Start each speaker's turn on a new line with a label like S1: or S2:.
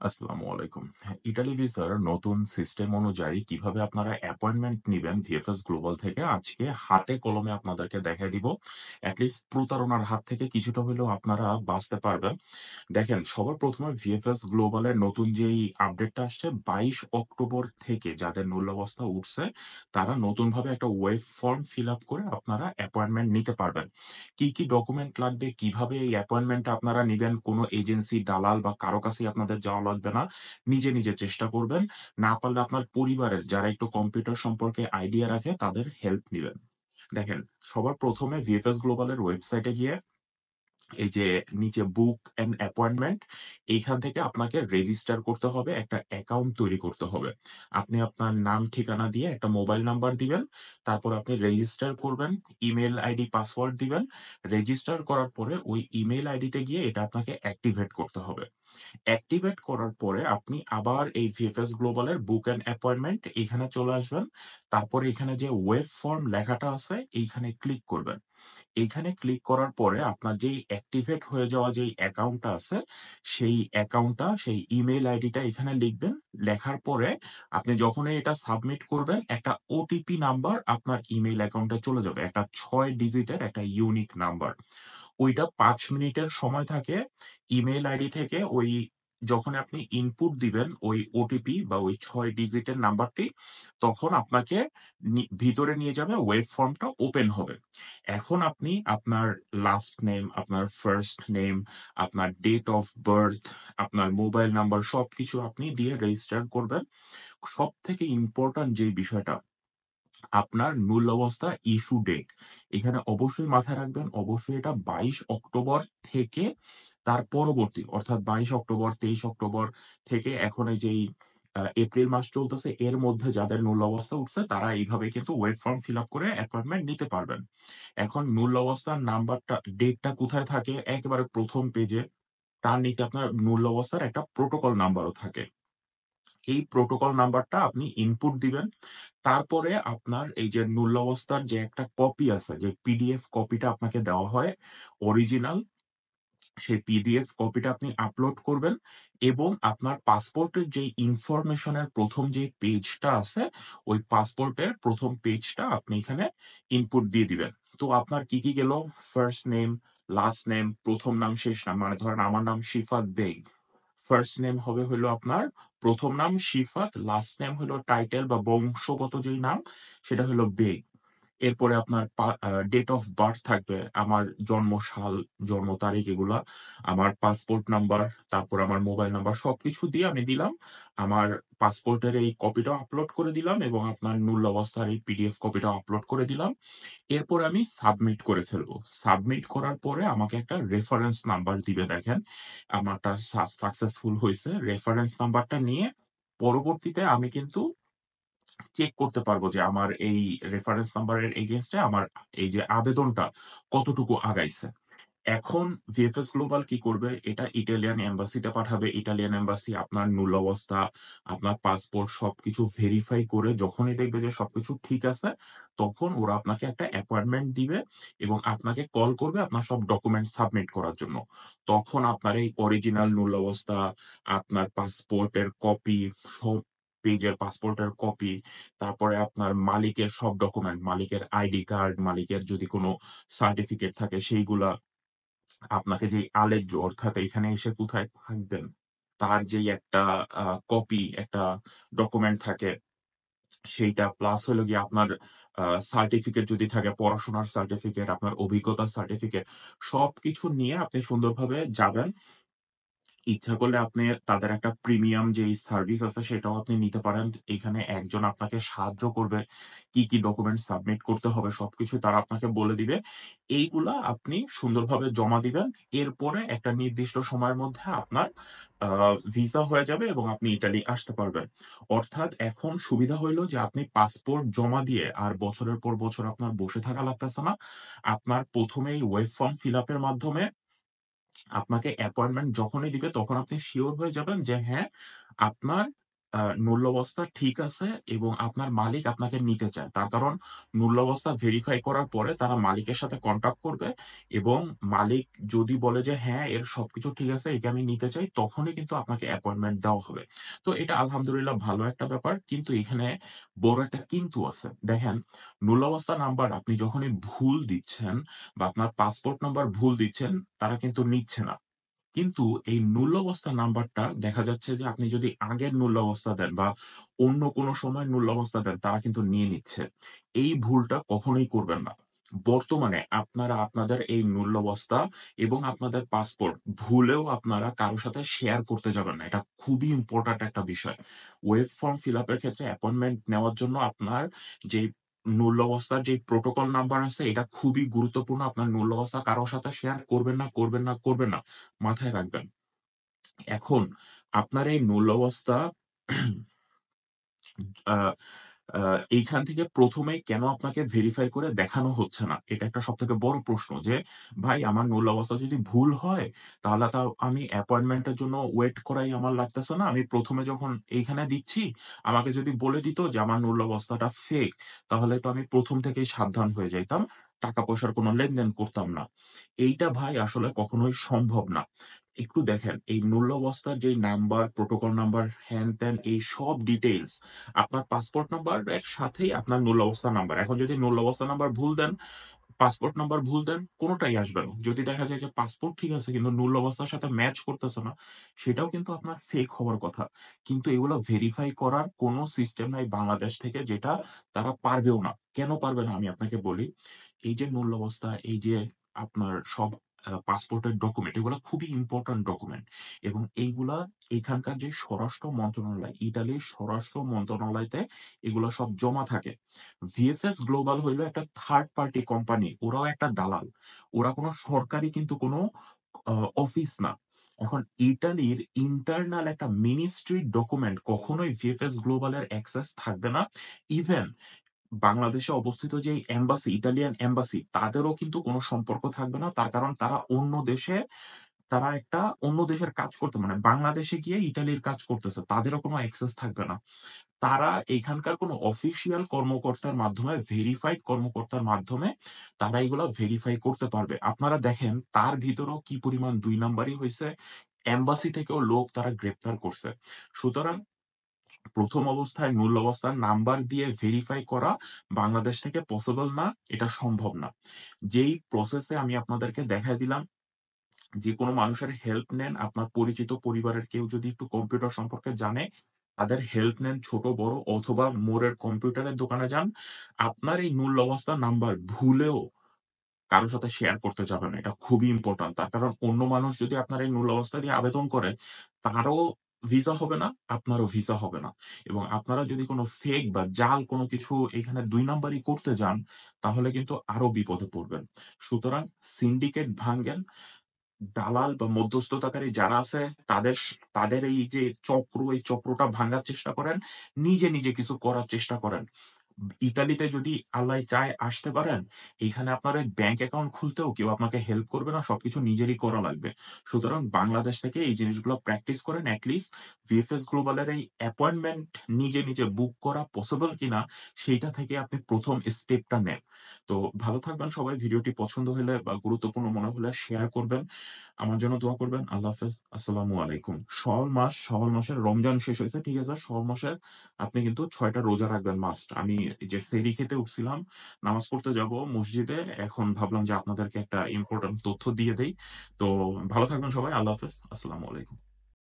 S1: আসসালামু আলাইকুম। হ্যাঁ, ইটালি ভিসার নতুন সিস্টেম অনুযায়ী কিভাবে আপনারা অ্যাপয়েন্টমেন্ট নিবেন ভিএফএস গ্লোবাল থেকে আজকে হাতে কলমে আপনাদেরকে দেখায় দিব। এটলিস্ট প্রতারণার হাত থেকে কিছুটা হলেও আপনারা বাঁচতে পারবেন। দেখেন, সবার ১ম এ ভিএফএস গ্লোবালের নতুন যেই আপডেটটা আসছে ২২ অক্টোবর থেকে যাদের মূল্যাবস্থা উঠছে, তারা নতুনভাবে একটা ওয়েব ফর্ম ফিল আপ করে আপনারা অ্যাপয়েন্টমেন্ট নিতে পারবেন। কি ডকুমেন্ট লাগবে, কিভাবে এই অ্যাপয়েন্টমেন্টটা আপনারা নিবেন, কোনো এজেন্সি, দালাল বা কারো কাছেই আপনাদের যাওয়া লাগবে না। নিজে চেষ্টা করবেন। না পারলে আপনার পরিবারের যারা একটু কম্পিউটার সম্পর্কে আইডিয়া রাখে তাদের হেল্প নিবেন। দেখেন, সবার ১ম এ ভিএফএস গ্লোবালের ওয়েবসাইটে গিয়ে এই যে নিচে বুক অ্যান্ড অ্যাপয়েন্টমেন্ট, এইখান থেকে আপনাকে রেজিস্টার করতে হবে, একটা অ্যাকাউন্ট তৈরি করতে হবে। আপনি আপনার নাম ঠিকানা দিয়ে একটা মোবাইল নাম্বার দিবেন। তারপর আপনি রেজিস্টার করবেন, ইমেইল আইডি পাসওয়ার্ড দিবেন। রেজিস্টার করার পরে ওই ইমেইল আইডিতে গিয়ে এটা আপনাকে অ্যাক্টিভেট করতে হবে। অ্যাক্টিভেট করার পরে আপনি আবার এই ভিএফএস গ্লোবালের বুক অ্যান্ড অ্যাপয়েন্টমেন্ট এখানে চলে আসবেন। তারপরে এখানে যে ওয়েব ফর্ম লেখাটা আছে এইখানে ক্লিক করবেন। এইখানে ক্লিক করার পরে আপনার যেই অ্যাক্টিভেট হয়ে যাওয়া যেই অ্যাকাউন্টটা আছে, সেই অ্যাকাউন্টটা, সেই ইমেইল আইডিটা এখানে লিখবেন। লেখার পরে আপনি যখনই এটা সাবমিট করবেন, একটা ওটিপি নাম্বার আপনার ইমেইল অ্যাকাউন্টে চলে যাবে। একটা ৬ ডিজিটের একটা ইউনিক নাম্বার। ওইটা ৫ মিনিটের সময় থাকে ইমেইল আইডি থেকে যখন আপনি ইনপুট দিবেন ওই ওটিপি বা ওই ৬ ডিজিটের নাম্বারটি, তখন আপনাকে ভিতরে নিয়ে যাবে, ওয়েব ফর্মটা ওপেন হবে। এখন আপনি আপনার লাস্ট নেম, আপনার ফার্স্ট নেম, আপনার ডেট অফ বার্থ, আপনার মোবাইল নাম্বার সবকিছু আপনি দিয়ে রেজিস্টার করবেন। সবথেকে ইম্পোর্টেন্ট যে বিষয়টা, আপনার মূল অবস্থা ইস্যু ডেট। এখানে অবশ্যই মাথায় রাখবেন, অবশ্যই এটা ২২ অক্টোবর থেকে তার পরবর্তী, অর্থাৎ ২২ অক্টোবর, ২৩ অক্টোবর থেকে এখন এই যেই এপ্রিল মাস চলতেছে এর মধ্যে যাদের মূল অবস্থা উঠছে তারা এইভাবে কিন্তু ওয়েব ফর্ম ফিল আপ করে অ্যাপয়েন্টমেন্ট নিতে পারবেন। এখন মূল অবস্থার নাম্বারটা, ডেটটা কোথায় থাকে? একেবারে ১ম পেজে তার নিচে আপনার মূল অবস্থার একটা প্রোটোকল নাম্বারও থাকে। এই প্রোটোকল নাম্বারটা আপনি ইনপুট দিবেন। তারপরে আপনার এই যে মূল অবস্থার যে একটা কপি আছে, যে পিডিএফ কপিটা আপনাকে দেওয়া হয় অরিজিনাল, সেই পিডিএফ কপিটা আপনি আপলোড করবেন এবং আপনার পাসপোর্টের যে ইনফরমেশন এর ১ম যে পেজটা আছে, ওই পাসপোর্টের ১ম পেজটা আপনি এখানে ইনপুট দিয়ে দিবেন। তো আপনার কি গেল? ফার্স্ট নেম, লাস্ট নেম, ১ম নাম, শেষ নাম। মানে ধরেন আমার নাম শিফাত বেগ। ফার্স্ট নেম হবে হইলো আপনার ১ম নাম শিফাত, লাস্ট নেম হইলো টাইটেল বা বংশগত যেই নাম সেটা হইলো বেগ। এরপরে আপনার ডেট অফ বার্থ থাকবে, আমার জন্ম সাল, জন্ম তারিখ এগুলা, আমার পাসপোর্ট নাম্বার, তারপর আমার মোবাইল নাম্বার সবকিছু দিয়ে আমি দিলাম। আমার পাসপোর্টের এই কপিটাও আপলোড করে দিলাম এবং আপনার মূল অবস্থার এই পিডিএফ কপিটাও আপলোড করে দিলাম। এরপরে আমি সাবমিট করে ফেলবো। সাবমিট করার পরে আমাকে একটা রেফারেন্স নাম্বার দিবে, দেখেন আমারটা সাকসেসফুল হইছে। রেফারেন্স নাম্বারটা নিয়ে পরবর্তীতে আমি কিন্তু চেক করতে পারবো যে আমার এই রেফারেন্স নাম্বারের এগেইনস্ট এ আমার এই যে আবেদনটা কতটুকু আগাইছে। এখন ভিএফএস গ্লোবাল কি করবে? এটা ইটালিয়ান এম্বাসিতে পাঠাবে। ইটালিয়ান এম্বাসি আপনার মূল অবস্থা, আপনার পাসপোর্ট সবকিছু ভেরিফাই করে যখনই দেখবে যে সবকিছু ঠিক আছে, তখন ওরা আপনাকে একটা অ্যাপয়েন্টমেন্ট দিবে এবং আপনাকে কল করবে আপনার সব ডকুমেন্ট সাবমিট করার জন্য। তখন আপনার এই অরিজিনাল মূল অবস্থা, আপনার পাসপোর্টের কপি, সব পেজের পাসপোর্টের কপি, তারপরে আপনার মালিকের সব ডকুমেন্ট, মালিকের আইডি কার্ড, মালিকের যদি কোনো সার্টিফিকেট থাকে সেইগুলা, আপনাকে যেই আলেজ্জ অর্থাৎ এখানে এসে কোথায় থাকবেন, তার যেই একটা কপি, একটা ডকুমেন্ট থাকে সেইটা, প্লাস হলো গিয়ে আপনার আ সার্টিফিকেট যদি থাকে, পড়াশোনার সার্টিফিকেট, আপনার অভিজ্ঞতার সার্টিফিকেট, সবকিছু নিয়ে আপনি সুন্দরভাবে যাবেন। ইচ্ছা করলে আপনি তাদের একটা প্রিমিয়াম যেই সার্ভিস আছে সেটাও আপনি নিতে পারেন। এখানে একজন আপনাকে সাহায্য করবে। কি ডকুমেন্ট সাবমিট করতে হবে সবকিছু তারা আপনাকে বলে দিবে। এইগুলা আপনি সুন্দরভাবে জমা দিবেন। এরপরে একটা নির্দিষ্ট সময়ের মধ্যে আপনার আ ভিসা হয়ে যাবে এবং আপনি ইতালি আসতে পারবেন। অর্থাৎ এখন সুবিধা হইল যে আপনি পাসপোর্ট জমা দিয়ে আর বছরের পর বছর আপনার বসে থাকা লাগতেছে না। আপনার ১ম এই ওয়েব ফর্ম ফিল আপ এর মাধ্যমে আপনাকে অ্যাপয়েন্টমেন্ট যখনই দিবে তখন আপনি সিওর হয়ে যাবেন যে হ্যাঁ, আপনার মূল্যাবস্থা ঠিক আছে এবং আপনার মালিক আপনাকে নিতে চায়। তার কারণ মূল্যাবস্থা ভেরিফাই করার পরে তারা মালিকের সাথে কনট্যাক্ট করবে এবং মালিক যদি বলে যে, "হ্যাঁ, এর সবকিছু ঠিক আছে, একে আমি নিতে চাই", তখনই কিন্তু আপনাকে অ্যাপয়েন্টমেন্ট দেওয়া হবে। তো এটা আলহামদুলিল্লাহ ভালো একটা ব্যাপার। কিন্তু এখানে বড় একটা কিন্তু আছে। দেখেন, মূল্যাবস্থা নাম্বার আপনি যখনই ভুল দিচ্ছেন বা আপনার পাসপোর্ট নাম্বার ভুল দিচ্ছেন, তারা কিন্তু নিচ্ছে না। কিন্তু এই মূল্যাবস্থা নাম্বারটা দেখা যাচ্ছে যে আপনি যদি আগের মূল্যাবস্থা দেন বা অন্য কোনো সময়ের মূল্যাবস্থা দেন, তারা কিন্তু নিয়ে নিচ্ছে। এই ভুলটা কখনোই করবেন না। বর্তমানে আপনারা আপনাদের এই মূল্যাবস্থা এবং আপনাদের পাসপোর্ট ভুলেও আপনারা কারো সাথে শেয়ার করতে যাবেন না। এটা খুবই ইম্পোর্টেন্ট একটা বিষয়। ওয়েব ফর্ম ফিল আপ এর ক্ষেত্রে অ্যাপয়েন্টমেন্ট নেওয়ার জন্য আপনার যেই মূল্যাবস্থার যে প্রোটোকল নাম্বার আছে, এটা খুবই গুরুত্বপূর্ণ। আপনার মূল্যাবস্থা কারো সাথে শেয়ার করবেন না, করবেন না, করবেন না। মাথায় রাখবেন। এখন আপনার এই মূল্যাবস্থা আ আ এইখান থেকে ১ম এই কেন আপনাকে ভেরিফাই করে দেখানো হচ্ছে না? এটা একটা সবথেকে বড় প্রশ্ন যে, ভাই আমার মূল্যাবস্থা যদি ভুল হয়, তাহলে তো আমি অ্যাপয়েন্টমেন্ট এর জন্য ওয়েট করাই আমার লাগতেছে না। আমি ১ম এ যখন এইখানে দিচ্ছি, আমাকে যদি বলে দিত যে আমার মূল্যাবস্থাটা ফেক, তাহলে তো আমি ১ম থেকেই সাবধান হয়ে যাইতাম। টাকা-পয়সার কোনো লেনদেন করতাম না। এইটা ভাই আসলে কখনোই সম্ভব না। একটু দেখেন, এই মূল্যাবস্থার যেই নাম্বার, প্রোটোকল নাম্বার, হ্যান-ত্যান এই সব ডিটেইলস আপনার পাসপোর্ট নাম্বারের সাথেই আপনার মূল্যাবস্থা নাম্বার। এখন যদি মূল্যাবস্থা নাম্বার ভুল দেন, পাসপোর্ট নাম্বার ভুল দেন, কোনটাই আসবে না। যদি দেখা যায় যে পাসপোর্ট ঠিক আছে কিন্তু মূল্যাবস্থার সাথে ম্যাচ করতেছে না, সেটাও কিন্তু আপনার ফেক হওয়ার কথা। কিন্তু এগুলো ভেরিফাই করার কোন সিস্টেম নাই বাংলাদেশ থেকে, যেটা তারা পারবেও না। কেন পারবে না আমি আপনাকে বলি। এই যে মূল্যাবস্থা, এই যে আপনার সব পাসপোর্টের ডকুমেন্ট, এগুলা খুবই ইম্পোর্টেন্ট ডকুমেন্ট এবং এইগুলা এখানকার যে স্বরাষ্ট্র মন্ত্রণালয়, ইতালির স্বরাষ্ট্র মন্ত্রণালয়তে এগুলা সব জমা থাকে। ভিএফএস গ্লোবাল হইলো একটা থার্ড পার্টি কোম্পানি। ওরাও একটা দালাল। ওরা কোন সরকারি কিন্তু কোন আ অফিস না। এখন ইটালির ইন্টারনাল একটা মিনিস্ট্রির ডকুমেন্ট কখনোই ভিএফএস গ্লোবাল এর অ্যাক্সেস থাকবে না। ইভেন বাংলাদেশে অবস্থিত যে এম্বাসি, ইটালিয়ান এম্বাসি, তাদেরও কিন্তু কোন সম্পর্ক থাকবে না। তার কারণ তারা অন্য দেশে, তারা একটা অন্য দেশের কাজ করতে, মানে বাংলাদেশে গিয়ে ইটালির কাজ করতেছে। তাদেরও কোন অ্যাক্সেস থাকবে না। তারা এখানকার কোনো অফিসিয়াল কর্মকর্তার মাধ্যমে, ভেরিফাইড কর্মকর্তার মাধ্যমে তারা এগুলা ভেরিফাই করতে পারবে। আপনারা দেখেন তার ভিতরেও কি পরিমাণ ২ নাম্বারি হইছে। এম্বাসি থেকেও লোক তারা গ্রেপ্তার করছে। সুতরাং ১ম অবস্থায় মূল অবস্থার নাম্বার দিয়ে ভেরিফাই করা বাংলাদেশ থেকে পসিবল না, এটা সম্ভব না। যেই প্রসেসে আমি আপনাদেরকে দেখায় দিলাম, যেকোনো মানুষের হেল্প নেন। আপনার পরিচিত পরিবারের কেউ যদি একটু কম্পিউটার সম্পর্কে জানে, তাদের হেল্প নেন ছোট বড়, অথবা মোড়ের কম্পিউটারের দোকানে যান। আপনার এই মূল অবস্থার নাম্বার ভুলেও কারো সাথে শেয়ার করতে যাবেন না। এটা খুবই ইম্পোর্টেন্ট। তার কারণ অন্য মানুষ যদি আপনার এই মূল অবস্থা দিয়ে আবেদন করে, তারও ভিসা হবে না, আপনারও ভিসা হবে না। এবং আপনারা যদি কোন ফেক বা জাল কোন কিছু এখানে ২ নাম্বারি করতে যান, তাহলে কিন্তু আরো বিপদে পড়বেন। সুতরাং সিন্ডিকেট ভাঙ্গেন। দালাল বা মধ্যস্থতাকারী যারা আছে তাদের এই যে চক্র, এই চক্রটা ভাঙার চেষ্টা করেন। নিজে, নিজে কিছু করার চেষ্টা করেন। ইতালিতে যদি আল্লাহ চায় আসতে পারেন, এইখানে আপনার ওই ব্যাংক অ্যাকাউন্ট খুলতেও কেউ আপনাকে হেল্প করবে না। সবকিছু নিজেরই করা লাগবে। সুতরাং বাংলাদেশ থেকে এই জিনিসগুলো প্র্যাকটিস করেন। এট লিস্ট ভিএফএস গ্লোবাল এর এই অ্যাপয়েন্টমেন্ট নিজে, নিজে বুক করা পসিবল কিনা সেইটা থেকে আপনি ১ম স্টেপটা নেন। তো ভালো থাকবেন সবাই। ভিডিওটি পছন্দ হলে বা গুরুত্বপূর্ণ মনে হলে শেয়ার করবেন। আমার জন্য দোয়া করবেন। আল্লাহ হাফেজ। আসসালামু আলাইকুম। শাওয়াল মাসের রমজান শেষ হইছে। ঠিক আছে? শাওয়াল মাসে আপনি কিন্তু ৬ টা রোজা রাখবেন মাস্ট। আমি এই যে সেহরি খেতে উঠছিলাম, নামাজ পড়তে যাব মসজিদে। এখন ভাবলাম যে আপনাদেরকে একটা ইম্পোর্টেন্ট তথ্য দিয়ে দেই। তো ভালো থাকবেন সবাই। আল্লাহ হাফেজ। আসসালামু আলাইকুম।